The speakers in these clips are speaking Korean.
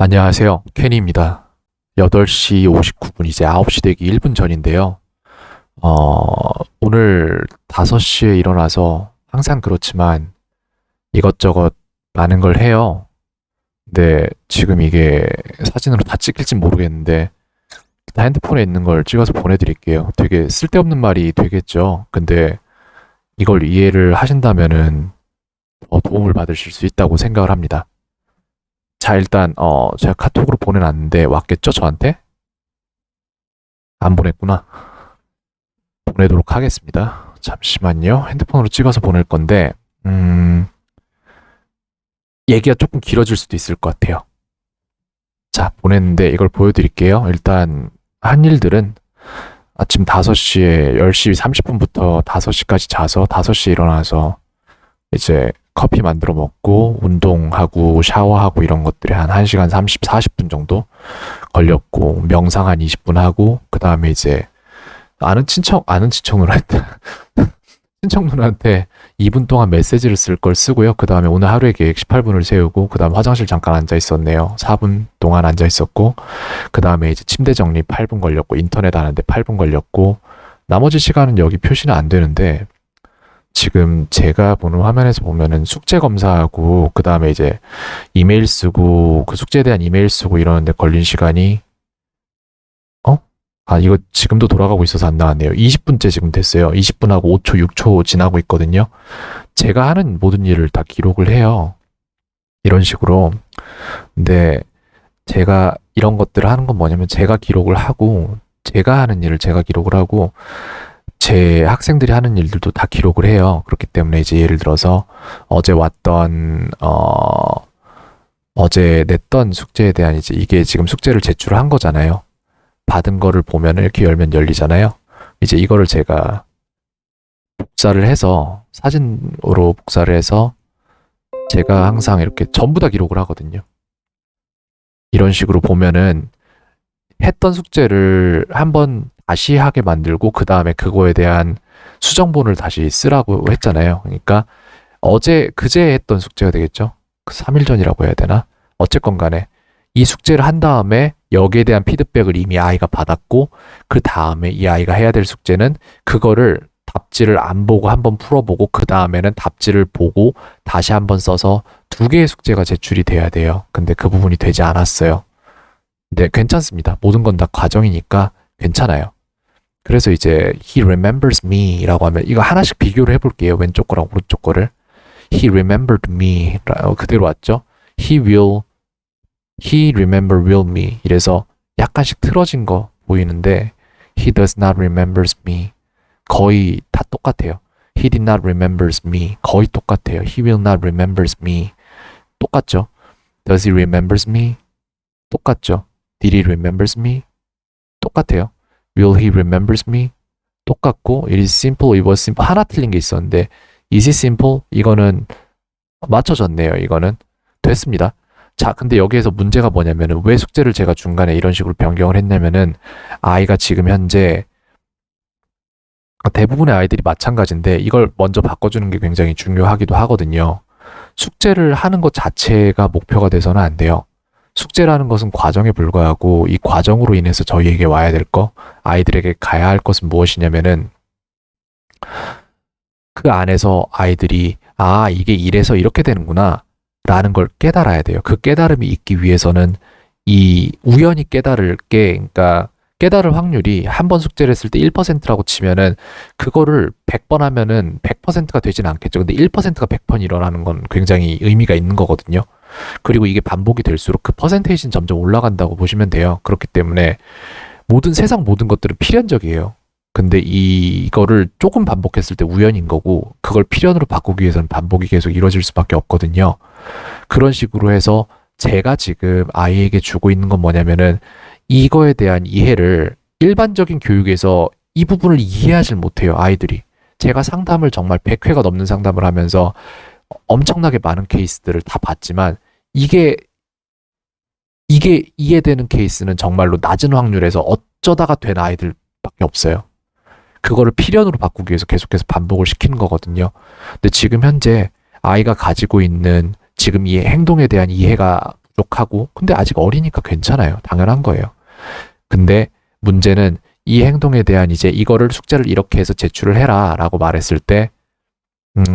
안녕하세요. 케니입니다. 8시 59분, 이제 9시 되기 1분 전인데요. 오늘 5시에 일어나서 항상 그렇지만 이것저것 많은 걸 해요. 근데 지금 이게 사진으로 다 찍힐진 모르겠는데, 일단 핸드폰에 있는 걸 찍어서 보내드릴게요. 되게 쓸데없는 말이 되겠죠. 근데 이걸 이해를 하신다면은 더 도움을 받으실 수 있다고 생각을 합니다. 자, 일단, 제가 카톡으로 보내놨는데 왔겠죠, 저한테? 안 보냈구나. 보내도록 하겠습니다. 잠시만요. 핸드폰으로 찍어서 보낼 건데, 얘기가 조금 길어질 수도 있을 것 같아요. 자, 보냈는데 이걸 보여드릴게요. 일단, 한 일들은 아침 5시에 10시 30분부터 5시까지 자서 5시에 일어나서 이제 커피 만들어 먹고 운동하고 샤워하고 이런 것들이 한 1시간 30, 40분 정도 걸렸고, 명상 한 20분 하고, 그 다음에 이제 아는 친척 누나한테 친척 누나한테 2분 동안 메시지를 쓸 걸 쓰고요. 그 다음에 오늘 하루의 계획 18분을 세우고, 그 다음 화장실 잠깐 앉아 있었네요. 4분 동안 앉아 있었고, 그 다음에 이제 침대 정리 8분 걸렸고, 인터넷 하는데 8분 걸렸고, 나머지 시간은 여기 표시는 안 되는데, 지금 제가 보는 화면에서 보면은 숙제 검사하고, 그 다음에 이제 이메일 쓰고, 그 숙제에 대한 이메일 쓰고 이러는데 걸린 시간이, 어? 이거 지금도 돌아가고 있어서 안 나왔네요. 20분째 지금 됐어요. 20분하고 5초, 6초 지나고 있거든요. 제가 하는 모든 일을 다 기록을 해요. 이런 식으로. 근데 제가 이런 것들을 하는 건 뭐냐면, 제가 기록을 하고, 제가 하는 일을 제가 기록을 하고, 제 학생들이 하는 일들도 다 기록을 해요. 그렇기 때문에 이제 예를 들어서 어제 왔던, 어제 냈던 숙제에 대한, 이제 이게 지금 숙제를 제출한 거잖아요. 받은 거를 보면 이렇게 열면 열리잖아요. 이제 이거를 제가 복사를 해서, 사진으로 복사를 해서 제가 항상 이렇게 전부 다 기록을 하거든요. 이런 식으로 보면은 했던 숙제를 한번 다시 하게 만들고, 그 다음에 그거에 대한 수정본을 다시 쓰라고 했잖아요. 그러니까 그제 했던 숙제가 되겠죠. 그 3일 전이라고 해야 되나? 어쨌건 간에 이 숙제를 한 다음에 여기에 대한 피드백을 이미 아이가 받았고, 그 다음에 이 아이가 해야 될 숙제는 그거를 답지를 안 보고 한번 풀어보고, 그 다음에는 답지를 보고 다시 한번 써서 2개의 숙제가 제출이 돼야 돼요. 근데 그 부분이 되지 않았어요. 근데 괜찮습니다. 모든 건 다 과정이니까 괜찮아요. 그래서 이제 he remembers me라고 하면, 이거 하나씩 비교를 해볼게요. 왼쪽 거랑 오른쪽 거를. he remembered me 그대로 왔죠. he remember will me, 이래서 약간씩 틀어진 거 보이는데, he does not remembers me 거의 다 똑같아요. he did not remembers me 거의 똑같아요. he will not remembers me 똑같죠. does he remembers me 똑같죠. did he remembers me 똑같아요. will he remembers me 똑같고, it is simple, it was simple, 하나 틀린 게 있었는데 is it simple, 이거는 맞춰졌네요. 이거는 됐습니다. 자, 근데 여기에서 문제가 뭐냐면은, 왜 숙제를 제가 중간에 이런 식으로 변경을 했냐면은, 아이가 지금 현재, 대부분의 아이들이 마찬가지인데 이걸 먼저 바꿔주는 게 굉장히 중요하기도 하거든요. 숙제를 하는 것 자체가 목표가 돼서는 안 돼요. 숙제라는 것은 과정에 불과하고, 이 과정으로 인해서 저희에게 와야 될 거, 아이들에게 가야 할 것은 무엇이냐면은, 그 안에서 아이들이 이게 이래서 이렇게 되는구나 라는 걸 깨달아야 돼요. 그 깨달음이 있기 위해서는 이 우연히 깨달을 게, 그러니까 깨달을 확률이 한 번 숙제를 했을 때 1%라고 치면은, 그거를 100번 하면은 100%가 되진 않겠죠. 근데 1%가 100번 일어나는 건 굉장히 의미가 있는 거거든요. 그리고 이게 반복이 될수록 그 퍼센테이지는 점점 올라간다고 보시면 돼요. 그렇기 때문에 세상 모든 것들은 필연적이에요. 근데 이거를 조금 반복했을 때 우연인 거고, 그걸 필연으로 바꾸기 위해서는 반복이 계속 이루어질 수밖에 없거든요. 그런 식으로 해서 제가 지금 아이에게 주고 있는 건 뭐냐면은, 이거에 대한 이해를, 일반적인 교육에서 이 부분을 이해하지 못해요, 아이들이. 제가 상담을 정말 100회가 넘는 상담을 하면서 엄청나게 많은 케이스들을 다 봤지만, 이게 이해되는 케이스는 정말로 낮은 확률에서 어쩌다가 된 아이들밖에 없어요. 그거를 필연으로 바꾸기 위해서 계속해서 반복을 시키는 거거든요. 근데 지금 현재 아이가 가지고 있는 지금 이 행동에 대한 이해가 족족하고, 근데 아직 어리니까 괜찮아요. 당연한 거예요. 근데 문제는 이 행동에 대한 이제 이거를 숙제를 이렇게 해서 제출을 해라 라고 말했을 때,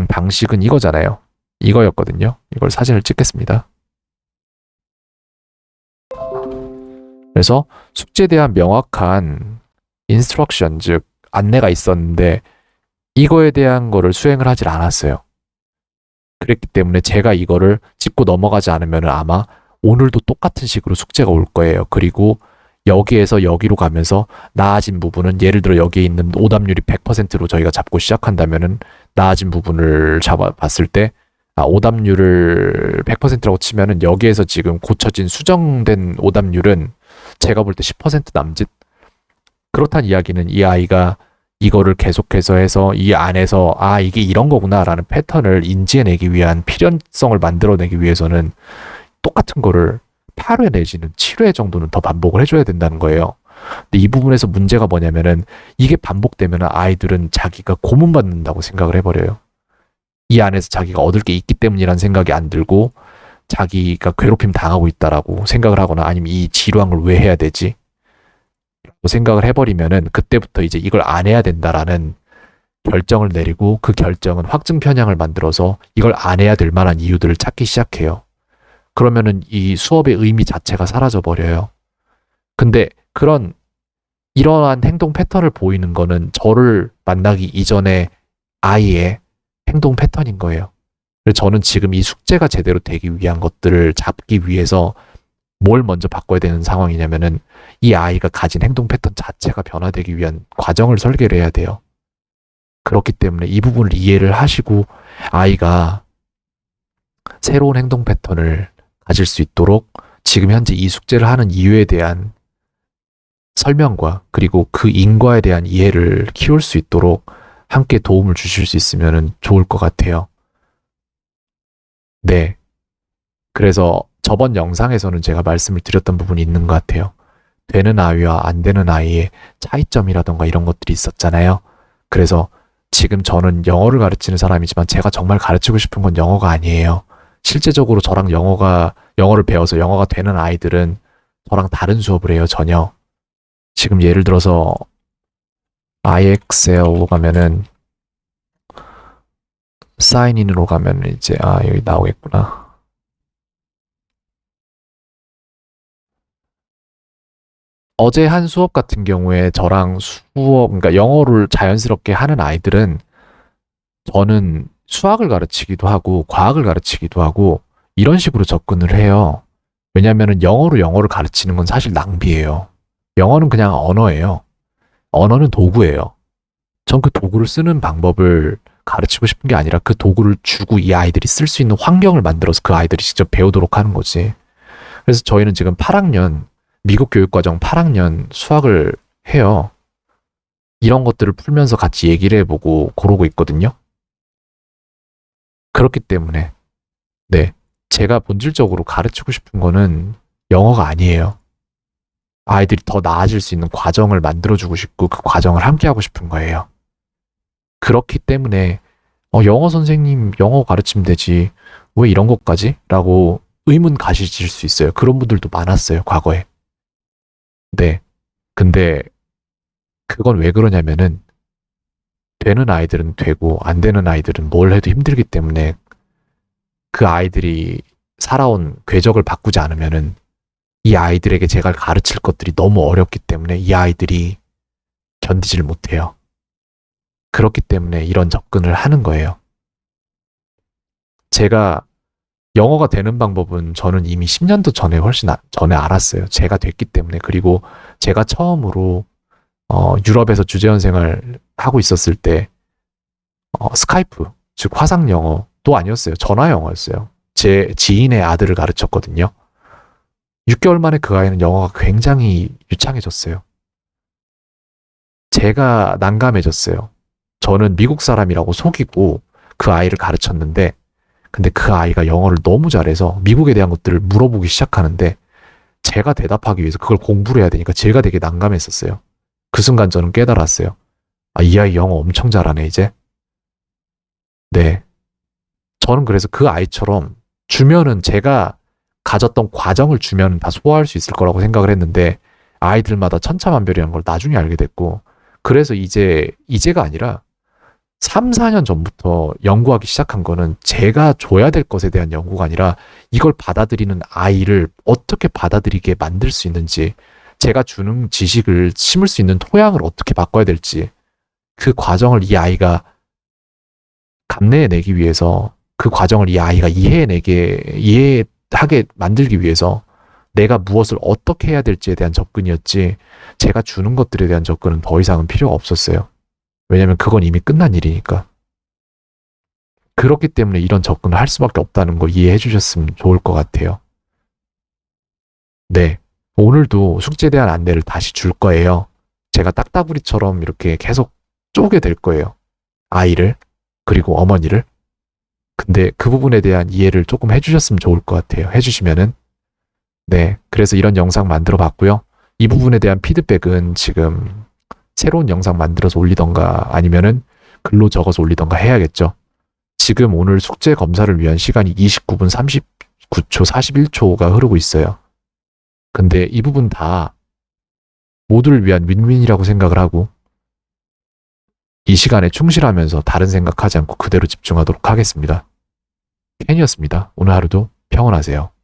방식은 이거잖아요. 이거였거든요. 이걸 사진을 찍겠습니다. 그래서 숙제에 대한 명확한 인스트럭션, 즉 안내가 있었는데 이거에 대한 거를 수행을 하질 않았어요. 그랬기 때문에 제가 이거를 짚고 넘어가지 않으면 아마 오늘도 똑같은 식으로 숙제가 올 거예요. 그리고 여기에서 여기로 가면서 나아진 부분은 예를 들어 여기에 있는 오답률이 100%로 저희가 잡고 시작한다면은 나아진 부분을 잡아봤을 때 오답률을 100%라고 치면은 여기에서 지금 고쳐진 수정된 오답률은 제가 볼 때 10% 남짓. 그렇다는 이야기는 이 아이가 이거를 계속해서 해서 이 안에서 이게 이런 거구나라는 패턴을 인지해내기 위한 필연성을 만들어내기 위해서는 똑같은 거를 8회 내지는 7회 정도는 더 반복을 해줘야 된다는 거예요. 근데 이 부분에서 문제가 뭐냐면은 이게 반복되면 아이들은 자기가 고문받는다고 생각을 해버려요. 이 안에서 자기가 얻을 게 있기 때문이라는 생각이 안 들고 자기가 괴롭힘 당하고 있다라고 생각을 하거나 아니면 이 지루한 걸 왜 해야 되지? 생각을 해버리면은 그때부터 이제 이걸 안 해야 된다라는 결정을 내리고 그 결정은 확증 편향을 만들어서 이걸 안 해야 될 만한 이유들을 찾기 시작해요. 그러면은 이 수업의 의미 자체가 사라져 버려요. 근데 이러한 행동 패턴을 보이는 거는 저를 만나기 이전에 아이의 행동 패턴인 거예요. 그래서 저는 지금 이 숙제가 제대로 되기 위한 것들을 잡기 위해서 뭘 먼저 바꿔야 되는 상황이냐면은 이 아이가 가진 행동 패턴 자체가 변화되기 위한 과정을 설계를 해야 돼요. 그렇기 때문에 이 부분을 이해를 하시고 아이가 새로운 행동 패턴을 가질 수 있도록 지금 현재 이 숙제를 하는 이유에 대한 설명과 그리고 그 인과에 대한 이해를 키울 수 있도록 함께 도움을 주실 수 있으면 좋을 것 같아요. 네. 그래서 저번 영상에서는 제가 말씀을 드렸던 부분이 있는 것 같아요. 되는 아이와 안 되는 아이의 차이점이라던가 이런 것들이 있었잖아요. 그래서 지금 저는 영어를 가르치는 사람이지만 제가 정말 가르치고 싶은 건 영어가 아니에요. 실제적으로 저랑 영어를 배워서 영어가 되는 아이들은 저랑 다른 수업을 해요, 전혀. 지금 예를 들어서 IXL로 가면은 사인인으로 가면 이제 여기 나오겠구나. 어제 한 수업 같은 경우에 저랑 그러니까 영어를 자연스럽게 하는 아이들은 저는 수학을 가르치기도 하고 과학을 가르치기도 하고 이런 식으로 접근을 해요. 왜냐면은 영어를 가르치는 건 사실 낭비예요. 영어는 그냥 언어예요. 언어는 도구예요. 전 그 도구를 쓰는 방법을 가르치고 싶은 게 아니라 그 도구를 주고 이 아이들이 쓸 수 있는 환경을 만들어서 그 아이들이 직접 배우도록 하는 거지. 그래서 저희는 지금 미국 교육과정 8학년 수학을 해요. 이런 것들을 풀면서 같이 얘기를 해보고 그러고 있거든요. 그렇기 때문에 네, 제가 본질적으로 가르치고 싶은 거는 영어가 아니에요. 아이들이 더 나아질 수 있는 과정을 만들어주고 싶고 그 과정을 함께하고 싶은 거예요. 그렇기 때문에 영어 선생님 영어 가르치면 되지 왜 이런 것까지? 라고 의문 가지실 수 있어요. 그런 분들도 많았어요, 과거에. 네. 근데 그건 왜 그러냐면은 되는 아이들은 되고 안 되는 아이들은 뭘 해도 힘들기 때문에 그 아이들이 살아온 궤적을 바꾸지 않으면은 이 아이들에게 제가 가르칠 것들이 너무 어렵기 때문에 이 아이들이 견디지를 못해요. 그렇기 때문에 이런 접근을 하는 거예요. 제가 영어가 되는 방법은 저는 이미 10년도 전에 훨씬 전에 알았어요. 제가 됐기 때문에. 그리고 제가 처음으로 유럽에서 주재원 생활 하고 있었을 때 스카이프, 즉 화상 영어도 아니었어요. 전화 영어였어요. 제 지인의 아들을 가르쳤거든요. 6개월 만에 그 아이는 영어가 굉장히 유창해졌어요. 제가 난감해졌어요. 저는 미국 사람이라고 속이고 그 아이를 가르쳤는데 근데 그 아이가 영어를 너무 잘해서 미국에 대한 것들을 물어보기 시작하는데 제가 대답하기 위해서 그걸 공부를 해야 되니까 제가 되게 난감했었어요. 그 순간 저는 깨달았어요. 이 아이 영어 엄청 잘하네, 이제. 네. 저는 그래서 그 아이처럼 주면은 제가 가졌던 과정을 주면 다 소화할 수 있을 거라고 생각을 했는데 아이들마다 천차만별이라는 걸 나중에 알게 됐고 그래서 이제가 아니라 3, 4년 전부터 연구하기 시작한 거는 제가 줘야 될 것에 대한 연구가 아니라 이걸 받아들이는 아이를 어떻게 받아들이게 만들 수 있는지 제가 주는 지식을 심을 수 있는 토양을 어떻게 바꿔야 될지 그 과정을 이 아이가 감내해내기 위해서 그 과정을 이 아이가 이해하게 만들기 위해서 내가 무엇을 어떻게 해야 될지에 대한 접근이었지 제가 주는 것들에 대한 접근은 더 이상은 필요가 없었어요. 왜냐면 그건 이미 끝난 일이니까. 그렇기 때문에 이런 접근을 할 수밖에 없다는 거 이해해 주셨으면 좋을 것 같아요. 네. 오늘도 숙제에 대한 안내를 다시 줄 거예요. 제가 딱따구리처럼 이렇게 계속 쪼개 될 거예요. 아이를, 그리고 어머니를. 근데 그 부분에 대한 이해를 조금 해주셨으면 좋을 것 같아요. 해주시면은. 네. 그래서 이런 영상 만들어 봤고요. 이 부분에 대한 피드백은 지금 새로운 영상 만들어서 올리던가 아니면은 글로 적어서 올리던가 해야겠죠. 지금 오늘 숙제 검사를 위한 시간이 29분 39초 41초가 흐르고 있어요. 근데 이 부분 다 모두를 위한 윈윈이라고 생각을 하고 이 시간에 충실하면서 다른 생각하지 않고 그대로 집중하도록 하겠습니다. 캔이었습니다. 오늘 하루도 평온하세요.